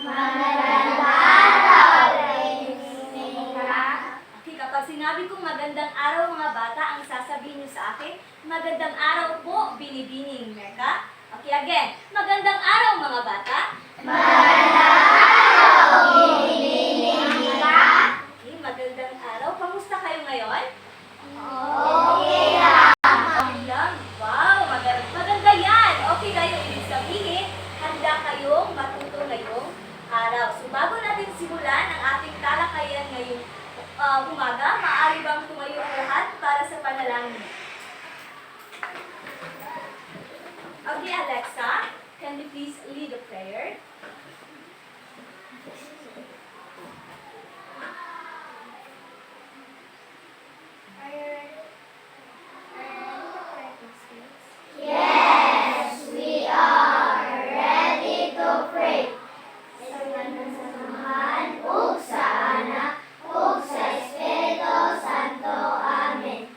Magandang araw, Nika. Okay, kapag sinabi kong magandang araw mga bata, ang sasabihin niyo sa akin, magandang araw po, binibining, Meka. Okay, again. Magandang araw mga bata. Magandang araw, binibining, Nika. Okay, magandang araw. Kamusta kayo ngayon? Okay lang. Okay lang. Wow, maganda yan. Okay kayo, ibig sabihin, handa kayong matuto ngayong araw. So bago natin simulan ang ating talakayan ngayong umaga, maaari bang tumayo ang lahat para sa panalangin? Okay, Alexa, can you please lead the prayer? Yes, we are ready to pray. Sa ngalan sa Amahan, ug sa Anak, ug sa Espiritu Santo. Amen.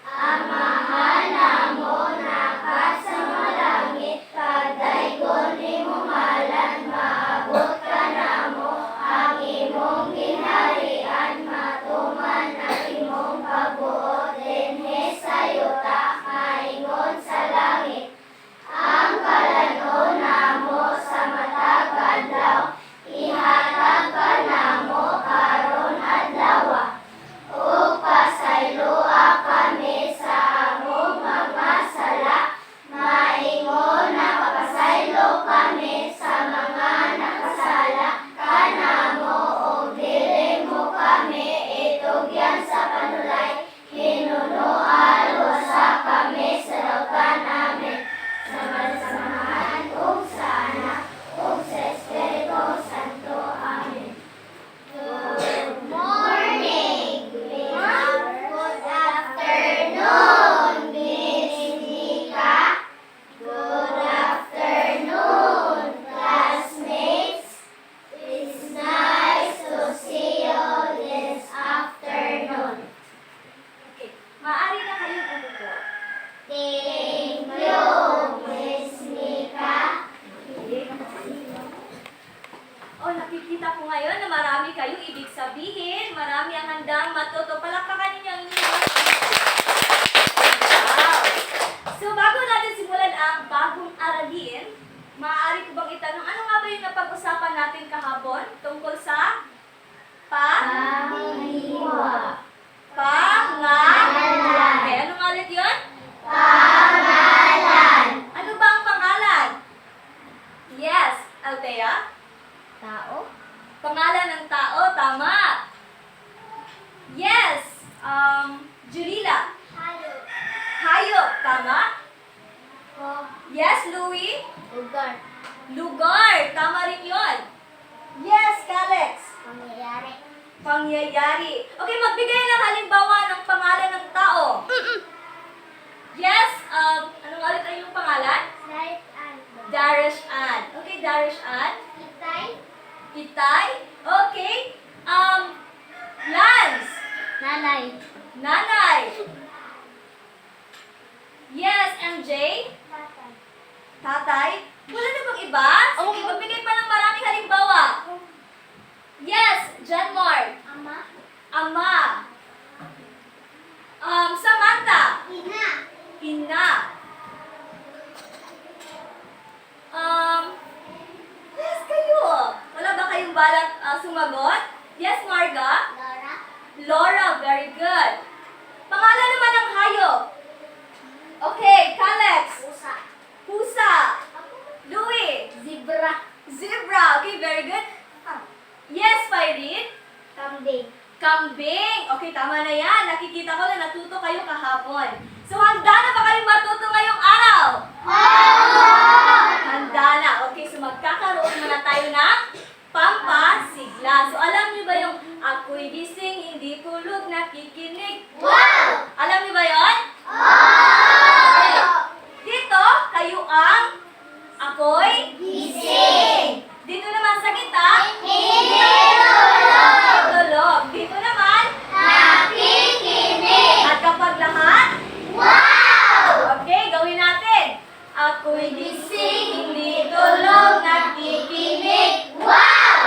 Amahan namo na sa mga langit, padaygon imong ngalan, maabot ka namo ang imong ginharian, matuman ang imong pagbuot dinhi sa yuta, maingon sa langit. Ang kalanon namo sa matag adlaw, ihatag ka namo karon adlaw. Ug pasayloa kami sa among mga sala, maingon na mapasaylo kami sa mga nakasala kanamo, ug dili mo kami itugyan sa panulay, hinunoan usa kami sa dautan. Amen. Sa Amahan, ug sa Anak, ug sa Espiritu Santo. Amen. Good morning, good afternoon, Miss Nika. Good afternoon, classmates. It's nice to see you this afternoon. Okay, maaari na kayong umupo. Thank you, Miss Nika. Oh, nakikita ko ngayon na marami kayo, ibig sabihin, marami ang handang matuto. Palakpakan ninyo ang inyong. Wow! So, bago natin simulan ang bagong aralin, maaari ko bang itanong, ano nga ba yung napag-usapan natin kahapon tungkol sa Panghiwa. pangalan? Okay, ano nga ulit yun? Pangalan. Ano ba ang pangalan? Yes, Althea? Tao. Pangalan ng tao, tama. Yes, Julila. Hayop. Hayop, tama. Ko. Yes, Louie. Lugar. Lugar, tama rin yun. Yes, Calex. Pangyayari. Pangyayari. Okay, magbigay ng halimbawa ng pangalan ng tao. Yes, ano nga ulit ang iyong pangalan? Right and Darish Ann. Okay, Darish Ann. Itay. Itay. Okay. Lance. Nanay. Nanay. Yes, MJ. Tatay. Tatay. Wala na bang iba? Sige, magbigay pa ng maraming halimbawa. Yes, John Mark. Ama. Ama. Samantha. Ina. Ina. Yes, kayo. Wala ba kayong balak sumagot? Yes, Marga. Laura. Laura, very good. Pangalan naman ng hayop. Okay, Calex. Pusa. Pusa. Louie. Zebra. Zebra. Okay, very good. Yes, Pyrene. Kambing. Kambing. Okay, tama na yan. Nakikita ko na natuto kayo kahapon. So, handa na ba kayong matuto ngayong araw? Handa na. Okay, so magkakaroon muna tayo ng pampasigla. So, alam niyo ba yung ako'y gising, hindi tulog, nakikinig? Wow! Alam niyo ba yon? Okay. Dito, kayo ang ako'y Gising. Dito naman sa kita, Hindi tulog. tulog. Dito naman, Nakikinig. at kapag lahat, Wow! okay, gawin natin. Ako'y gising, hindi tulog, nakikinig. Wow!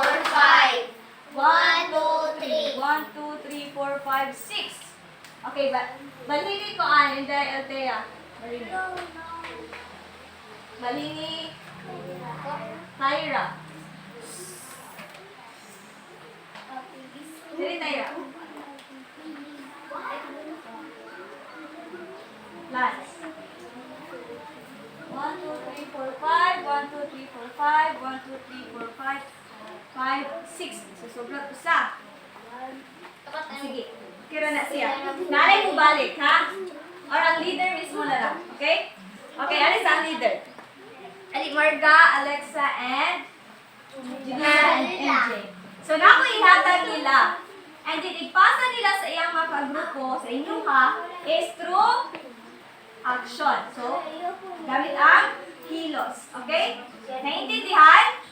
4, 5. 1, 2, 3. 1, 2, 3, 4, 5, 6. Okay, balini ko hindi, Althea. Balini. Balini, Tyra. Dili, Tyra. Last. 1, 2, 3, 4, 5. 1, 2, 3, 4, 5. 1, 2, 3, 4, 5. 5, 6. Susobrat usa. Sige. Kira na siya. Nalay mo balik, ha? Or ang leader mismo na lang. Okay? Okay, alis ang leader. Ali Marga, Alexa, and Julia and MJ. So, na ko ihatag nila. And then, ipasa nila sa iyang mga kagrupo, sa inyo ha, is through action. So, gamit ang kilos. Okay? Naintindihan?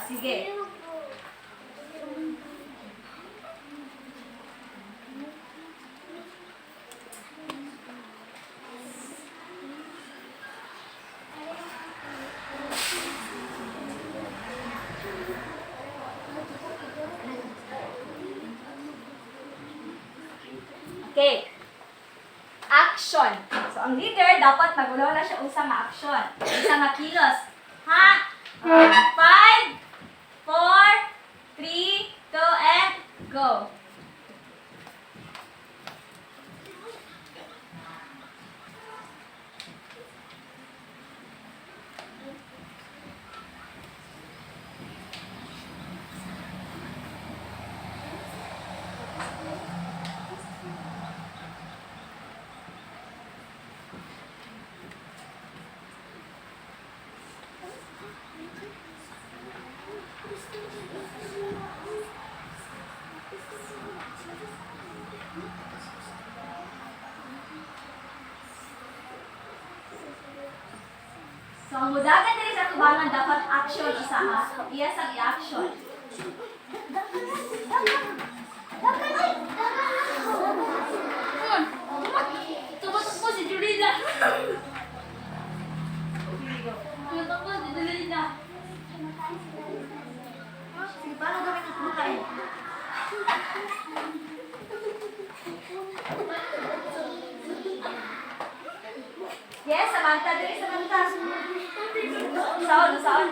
Sige. Okay. Action. So, ang leader, dapat magulo na siya usang action. Usang kilos. Ha? 5, 4, 3, 2, and go. mudagan diri sa tubangan dapat action usaha. Iya sang i-action. Tumatakbo si Julina. Tumatakbo si Julina. Sige, paano gawin ang kumakain? Yes, Samantha. Dali, Samantha. Usaon.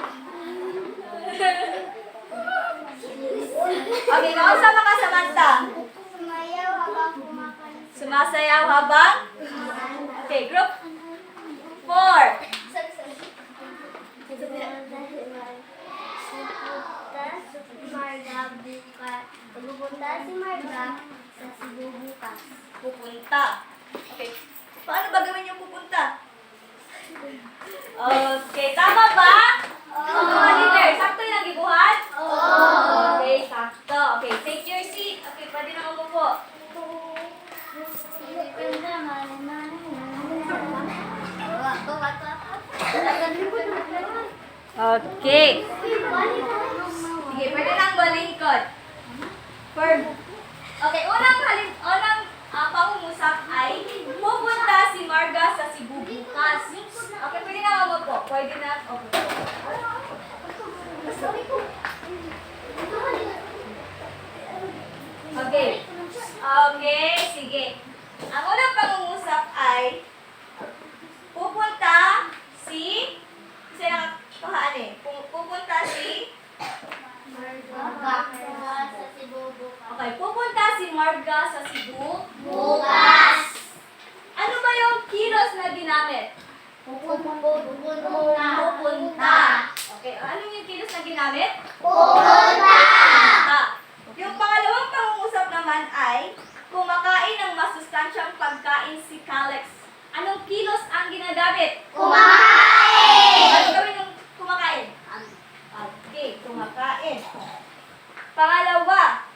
Okay, kausap ka, Samantha. Sumayaw habang kumakain. Sumasayaw habang? Okay, group 4. Pupunta si Marga sa Cebu bukas. Pupunta. Okay. Paano ba gawin yung pupunta? Okay, tama ba? Mga leader, sakto yung nagibuhat? Okay, sakto. Okay, take your seat. Okay, pwede na umupo. Okay. Sige, pwede nang balingkod. Okay, unang pangungusap ay pupunta si Marga sa Cebu bukas. Okay, pwede na umupo. Pwede na. Okay. Okay, sige. Ang unang pangungusap ay pupunta si pupunta si Sa Cebu bukas. Okay, pupunta si Marga sa Cebu. Bukas. Ano ba yung kilos na ginamit? Pupunta. Pupunta. Okay, ano yung kilos na ginamit? Pupunta. Pupunta. Yung pangalawang pangungusap naman ay kumakain ng masustansyang pagkain si Calex. Anong kilos ang ginagamit? Kumakain. Ano gawin yung kumakain? Okay, kumakain. Pangalawa,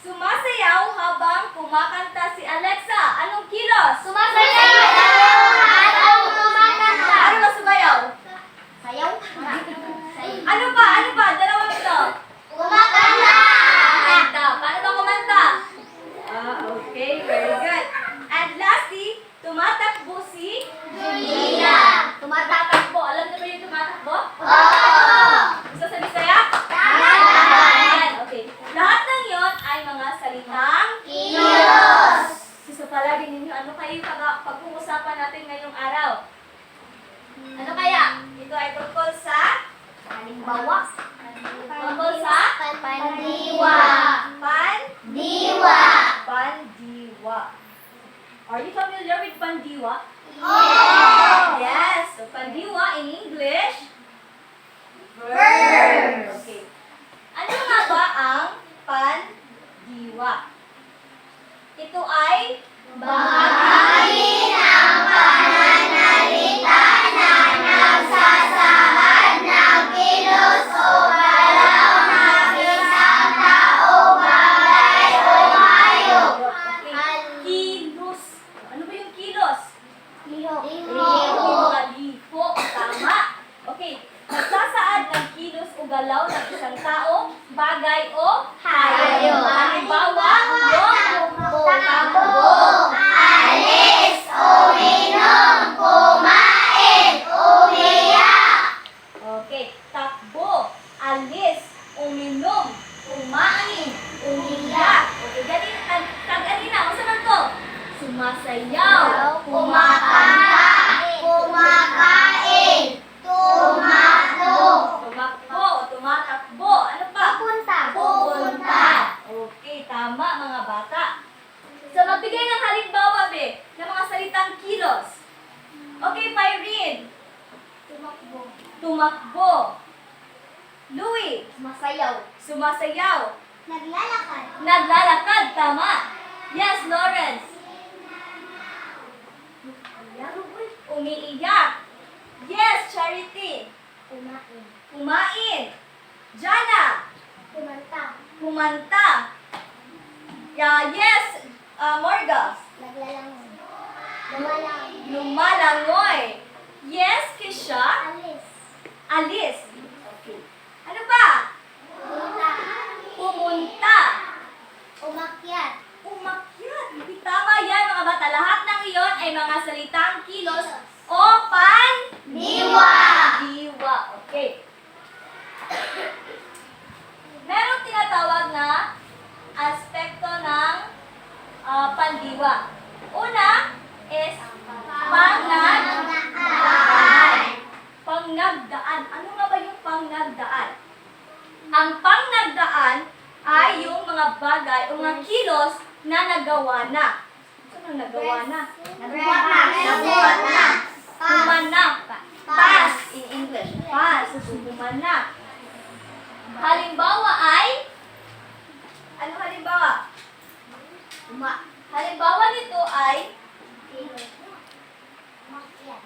sumasayaw habang kumakanta si Alexa. Anong kilos? Sumasayaw habang kumakanta. Ano ba sumayaw? Sayaw? Ano pa? Dalawang ito. Kumakanta. Kumanta. Paano ba kumanta? Okay, very good. And lastly, tumatakbo si Julina. Tumatakbo. Alam niyo ba yung tumatakbo? Oo. Gusto sa Bisaya? Ayan. Okay. Lahat ng yon ay mga salitang Kilos. Gusto pala din ninyo, ano kayo pag-uusapan natin ngayong araw? Ano kaya? Ito ay tungkol sa Halimbawa. tungkol sa Pandiwa. Diwa. Pandiwa. Are you familiar with pandiwa? Oo. Yes. So pandiwa in English, Verbs. Okay. Ano nga ba ang pandiwa? Ito ay Bahagi ng pananalita na nagsasahad ng kilos o galaw ng isang tao, bagay o hayop. Okay. Kilos. Ano ba yung kilos? Liho. Mga liho. Tama. Okay. Nagsasaad ng kilos o galaw ng isang tao, bagay o Hayop. Halimbawa, yung Takbo, alis, uminom, kumain, umiyak. Okay. Takbo, alis, uminom, kumain, umiyak. Okay. Tag-alina. Masa man to? Sumasayaw, Kumakanta, kumakain, tumakbo. Tumatakbo. Ano pa? Pupunta. Okay, tama mga bata. So, magbigay ng halimbawa, be, ng mga salitang kilos. Okay, Pyrene. Tumakbo. Louie. Sumasayaw. Naglalakad. Naglalakad. Tama. Yes, Lawrence. Umiiyak. Yes, Charity. Kumain. Kumain. Jana. Kumanta. Yeah, yes, Morga. Naglalangoy. Lumalangoy. Yes, Kisha. Alis. Alis. Okay. Ano pa? Pumunta. Pumunta. Umakyat. Umakyat. Hindi tama yan, mga bata. Lahat ng iyon ay mga salitang kilos o Diwa. diwa. Okay. Merong tinatawag na aspekto ng pandiwa. Una is pangnagdaan. Ano nga ba yung pangnagdaan? Ang pangnagdaan ay yung mga bagay o mga kilos na nagawa na. Ano nagawa na? Nagawa na. Humanap. Pass in English. Pass. Humanap. Halimbawa ay, ano halimbawa? Halimbawa nito ay, Umakyat.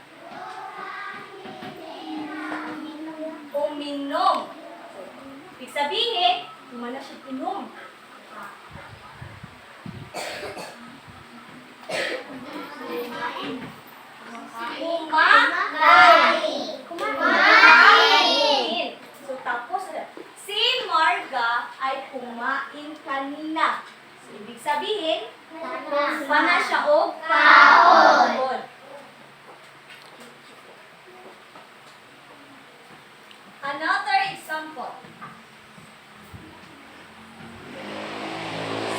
uminom. Ibig sabihin, humana siya inom. Kumain. So, tapos, si Marga ay kumain kanina. So, ibig sabihin, humana siya o kaon. Another example.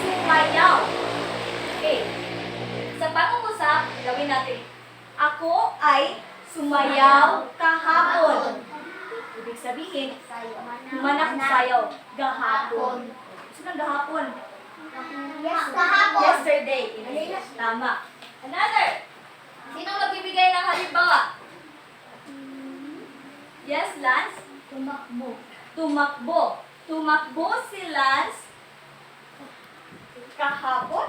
Sumayaw. Okay. Sa pangungusap, gawin natin. Ako ay sumayaw kahapon. Ibig sabihin, humanap ng sayaw gahapon. Sino gahapon? Yesterday. In English. Tama. Another. Sino magbibigay ng halimbawa? Yes, Lance? Tumakbo. Tumakbo si Lance kahapon?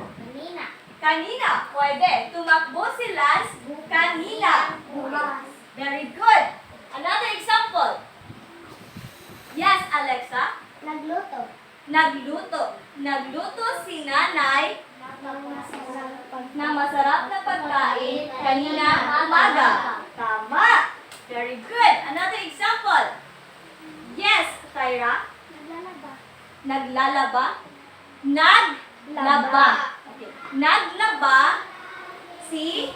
Kanina. Pwede. Tumakbo si Lance kanina. Very good. Another example. Yes, Alexa. Nagluto. Nagluto si nanay na masarap na pagkain kanina umaga. Tama. Very good. Another example. Yes, Tyra. Naglalaba. Naglaba. Okay. Naglaba si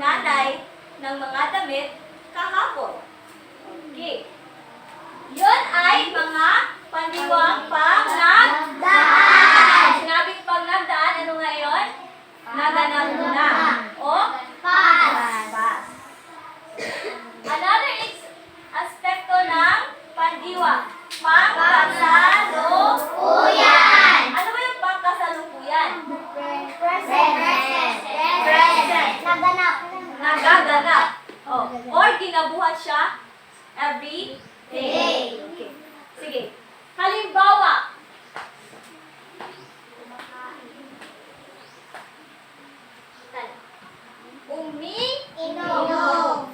nanay ng mga damit kahapon. Okay. Yun ay mga pandiwang pangnagdaan. Sinabing pangnagdaan, ano nga yun? Naganap na. O? Pass. Another aspekto ng pandiwa. Pangkasalukuyan. Ano ba yung pangkasalukuyan? Present. Nagaganap. Oh. Or ginabuhat siya every day. Okay. Sige. Halimbawa. Inom.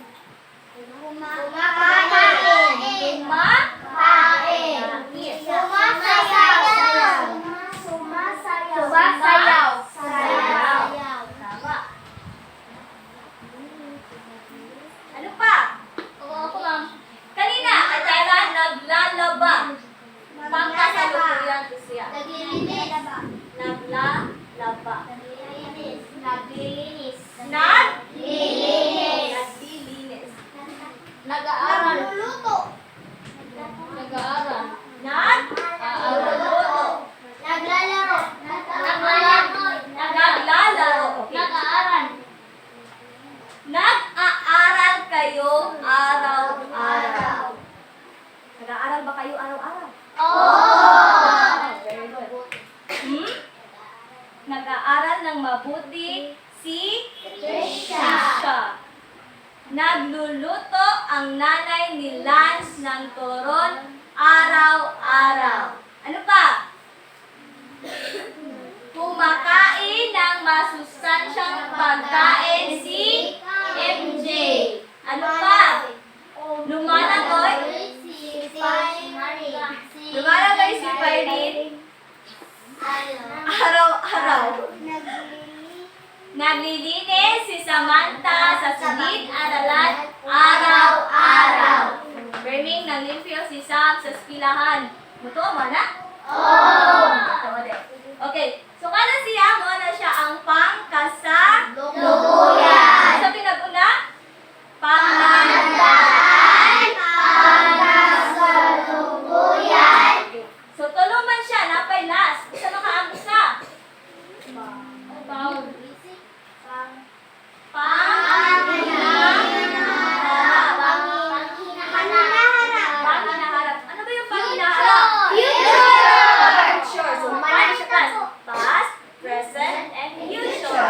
Sumasayaw. Tama. Ano pa? Ako lang. Kanina, Atara, naglalaba. Pangkasalukuyan to siya. Naglilinis. Naglalaba. Naglilinis. Naglilinis. Nag-aaral. Nagluluto. Nag-aaral. Nagluluto. Naglalaro. Naglalaro. Okay. Nag-aaral. Nag-aaral kayo araw-araw. Nag-aaral ba kayo araw-araw? Very good. Nag-aaral ng mabuti si Trisha. Nagluluto ang nanay ni Lance ng turon araw-araw. Ano pa? Kumakain ng masustansyang pagkain si MJ. Ano pa? Lumalangoy? Lumalangoy si Pyrin araw-araw. Naglilinis si Samantha sa silid-aralan araw-araw. Briming naglimpyo si Sam sa eskwelahan. Muto mo na? Oo. Okay. So, kada siya mo na siya ang pangkasalukuyan. Sa pinag-una? Panghandaan. Pangkasalukuyan. Okay. So, tulo man siya. Napay last. Isa makaambos na. Panghinaharap. Ano ba yung panghinaharap? Future. So, paano siya class? Past, present, and future.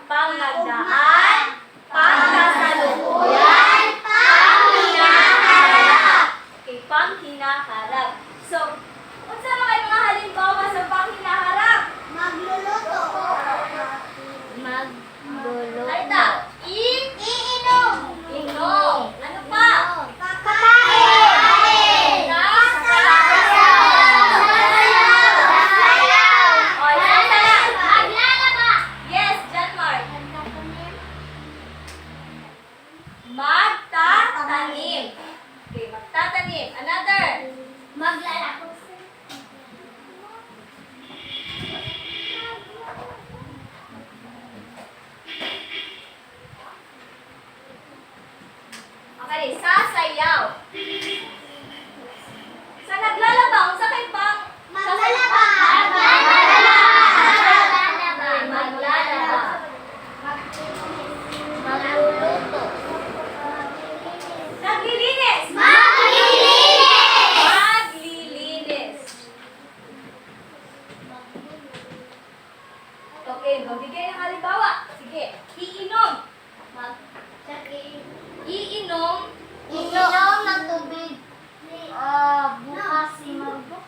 Panghandaan, pangkasalukuyan, panghinaharap. Okay, panghinaharap. So, unsa mga mga halimbawa sa panghinaharap? Ay ta, iinom. Inom. Ano pa? Kakain. Yes, John Mark. Magtatanim. Okay, magtatanim. Another. Maglalako. Okay, sasayaw. Sa naglalaba, unsa kay pang Maglalaba. Maglalaba. Magluluto. Naglilinis. Maglilinis. Maglilinis. Okay, magbigay ng halimbawa. Sige, iinom. Iinom. Inom ng tubig. Bukas si Margo.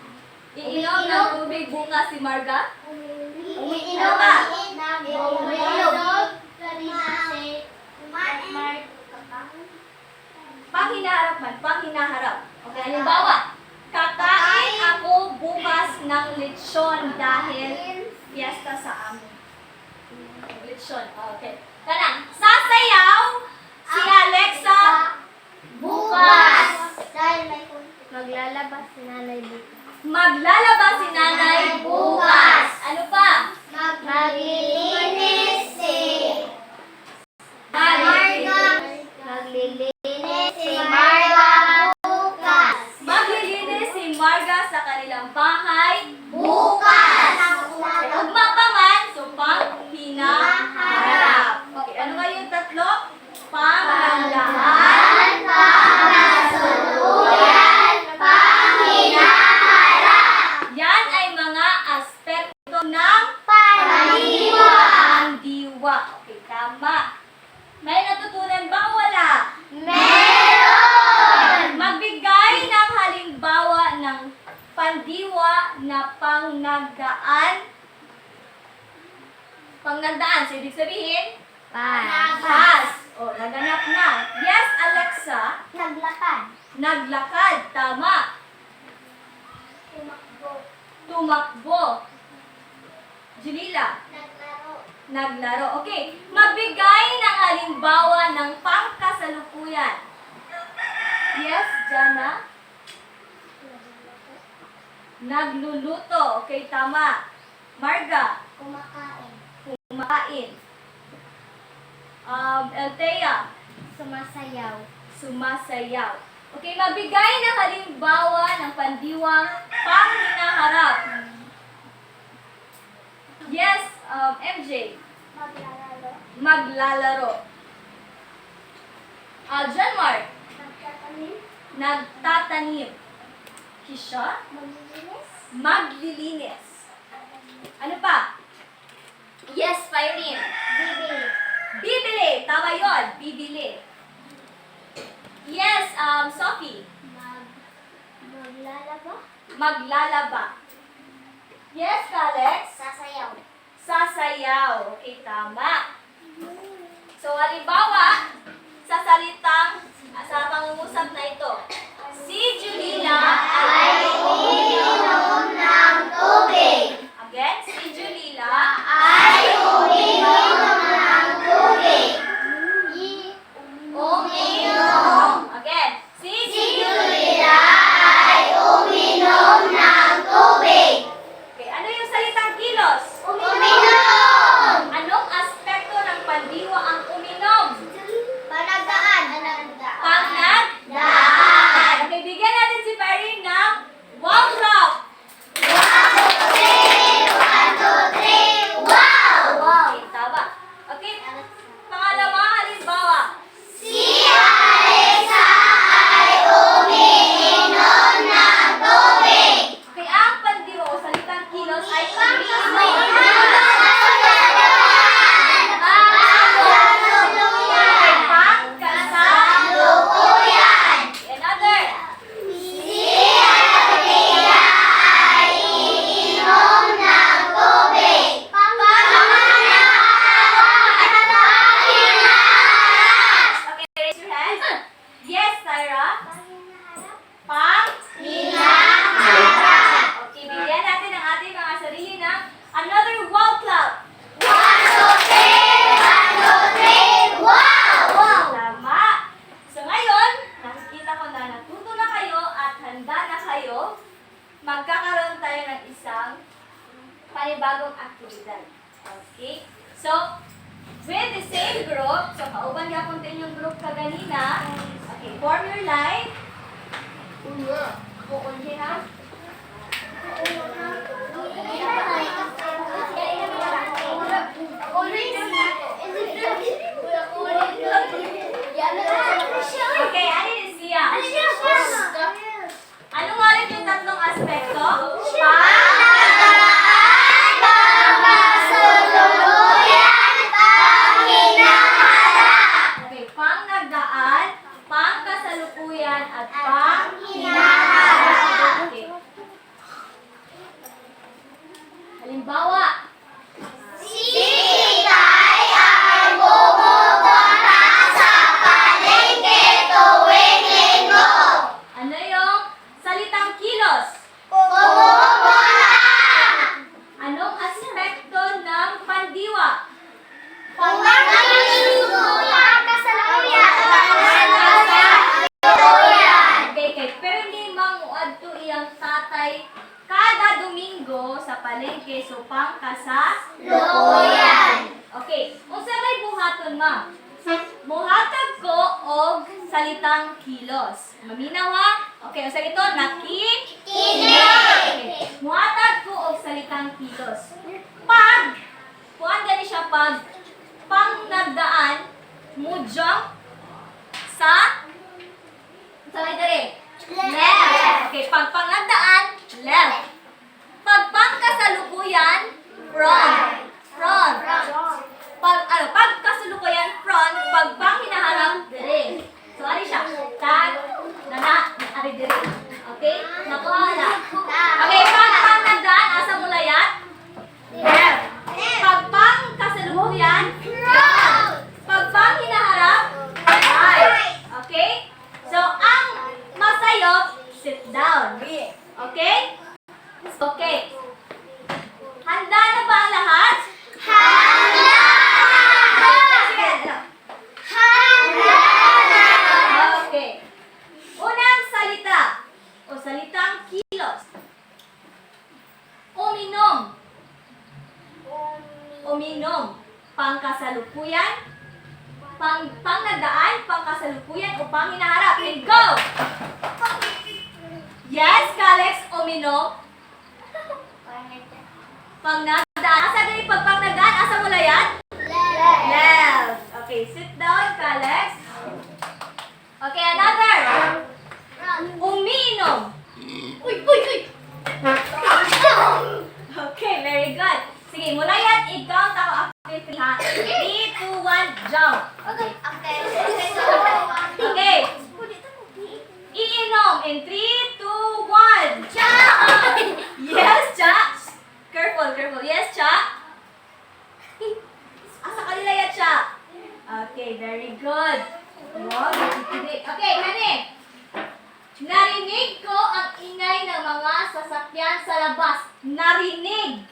Iinom ng tubig bukas si Marga. Iinom ba? Panghinaharap man, panghinaharap. Okay, halimbawa, kakain ako bukas ng lechon dahil fiesta sa amin. Lechon, okay. Kana, sasayaw si Alexa bukas. Maglalabas si nanay bukas. Maglalaba si nanay bukas. Ano pa? Maglilinis si Maglilinis si Marga bukas. Maglilinis si Marga sa kanilang bahay Bukas. Ugma pa man, so panghinaharap. Okay, ano nga yung tatlo? Panghandaan, Pangkasalukuyan, panghinaharap. yan ay mga aspekto ng Pandiwa. pandiwa. Okay, tama. May natutunan ba o wala? Meron. Magbigay ng halimbawa ng pandiwa na pangnagdaan. Pangnagdaan, so ibig sabihin, past. O, naganap na. Yes, Alexa. Naglakad. Naglakad. Tama. Tumakbo. Tumakbo. Julila. Naglaro. Naglaro. Okay. Magbigay ng halimbawa ng pangkasalukuyan. Yes, Jana. Nagluluto. Okay, tama. Marga. Kumakain. Kumakain. Eltea. Sumasayaw. Sumasayaw. Okay, magbigay ng halimbawa ng pandiwang panghinaharap. Yes, MJ. Maglalaro. Maglalaro. John Mark. Nagtatanim. Nagtatanim. Kisha. Maglilinis. Maglilinis. Ano pa? Yes, Irene. Bibili. Bibili. Tama yun. Bibili. Yes, Sophie. Maglalaba. Maglalaba. Yes, Alex. Sasayaw. Sasayaw. Okay, tama. So, halimbawa, sa salitang, sa pangungusap na ito, si Julila ay umiinom ng tubig. Again, si Julila Ay umiinom ng magkakaroon tayo ng isang panibagong aktibidad. Okay? So, with the same group, so kauban yapon din yung group kaganina. Okay, form your line. Uunhin ha. Okay, ano din siya? Anong ulit yung tatlong aspekto? Okay, pang nagdaan, pang kasalukuyan, at pang hinaharap. Okay. Halimbawa, ano yung salitang kilos? Anong aspekto ng pandiwa? Okay. Pero hindi manguad to iyang tatay kada Domingo sa palengke, so pang kasalukuyan. Okay. Unsa may buhaton, ma'am? Muhatag ko og salitang kilos. Maminaw ha? Okay, unsa ito? Nakikinig. Okay. Muhatag ko og salitang kilos. Pag, kuan gani siya pag pang nagdaan, mo jump sa may dere? Left. Okay, pag pang nagdaan, left. Pag pang kasalukuyan, front. Front. Pag kasalukuyan, front. Pag pang hinaharap, dire. So, ano siya? Tag, nana, ari dire. Okay? Nakuha na. Okay, pag nagdaan, asa mo layat? Left. Pag pang kasalukuyan, front. Pag pang hinaharap, right. Okay? So, ang masayop, sit down. Okay? Okay. Handa na ba ang lahat? Okay. Unang salita o salitang kilos. Uminom. Uminom. Pangkasalukuyan. Pangnagdaan, pangkasalukuyan o panghinaharap. And go! Yes, Kalex, uminom. Pangnagdaan. Asa gani pag pangnagdaan? Asa mo layan? Left. Okay, sit down, Kalex. Okay, another. Umiinom. Uy! Okay, very good. Sige, mula yan, i-count ako after 3 ha. 3, 2, 1, jump. Okay. Iinom in 3, 2, 1, jump! Yes, Cha. Careful. Yes, Cha. Asa kanila yan, Cha? Okay, very good. Wow, okay, kani. Narinig ko ang ingay ng mga sasakyan sa labas. Narinig.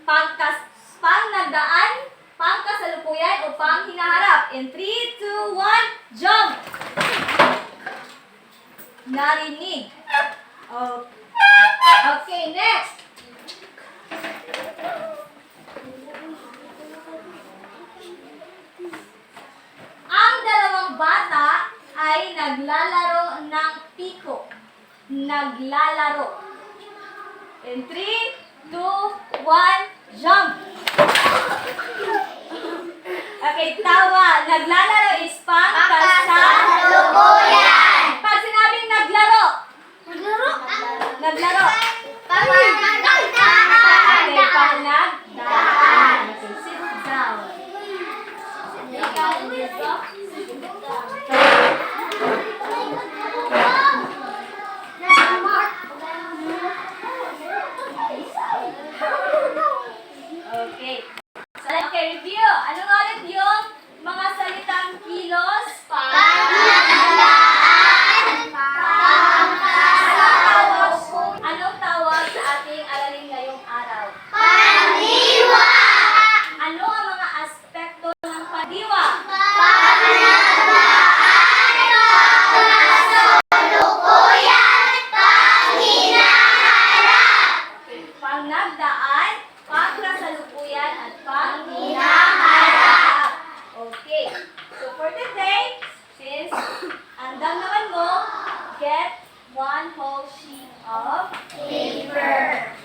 Pang nagdaan, pang kasalukuyan, o pang hinaharap. In 3, 2, 1, jump! Narinig. Oh. Okay, next. Ang dalawang bata ay naglalaro ng piko. Naglalaro. In 3, 2, 1, jump! Okay, tawa. Naglalaro is pang kasalukuyan. Pag sinabing naglaro. Naglaro. Pangnagdaan. Okay, pangnagdaan. Okay, sit down. Okay. So, okay, review. Ano nga ulit yung mga salitang kilos? Pangnagdaan. one whole sheet of Paper.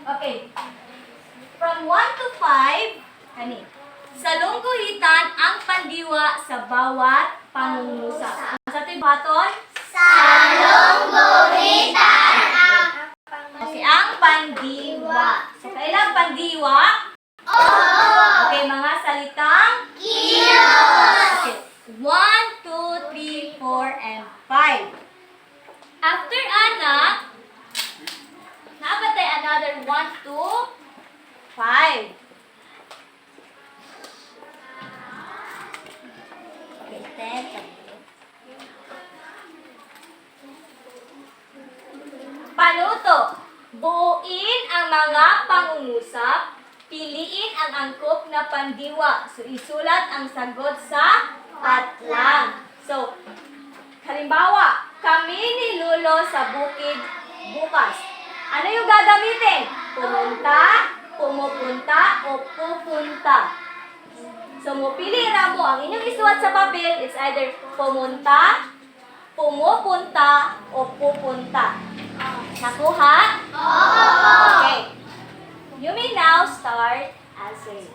Okay. From 1 to 5, kani. Sa lungguhitan ang pandiwa sa bawat pangungusap. Sa ating baton? Okay, ang pandiwa. So, kailang pandiwa? Okay, mga salitang? Okay. 1, 2, 3, 4, and 5. After anak, nabatay another 1 to 5. Okay, 10. Panuto. Buuin ang mga pangungusap. Piliin ang angkop na pandiwa. So, isulat ang sagot sa patlang. So, halimbawa, kami ni Lulo sa bukid bukas. Ano yung gagamitin? Pumunta, pumupunta, o pupunta. So, mupili na mo. Ang inyong isulat sa papel, it's either pumunta, pumupunta, o pupunta. Nakuha? Okay. You may now start answering.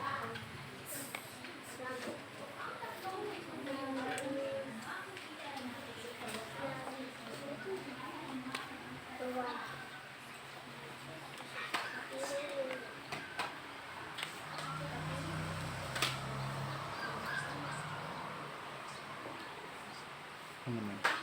Ano naman?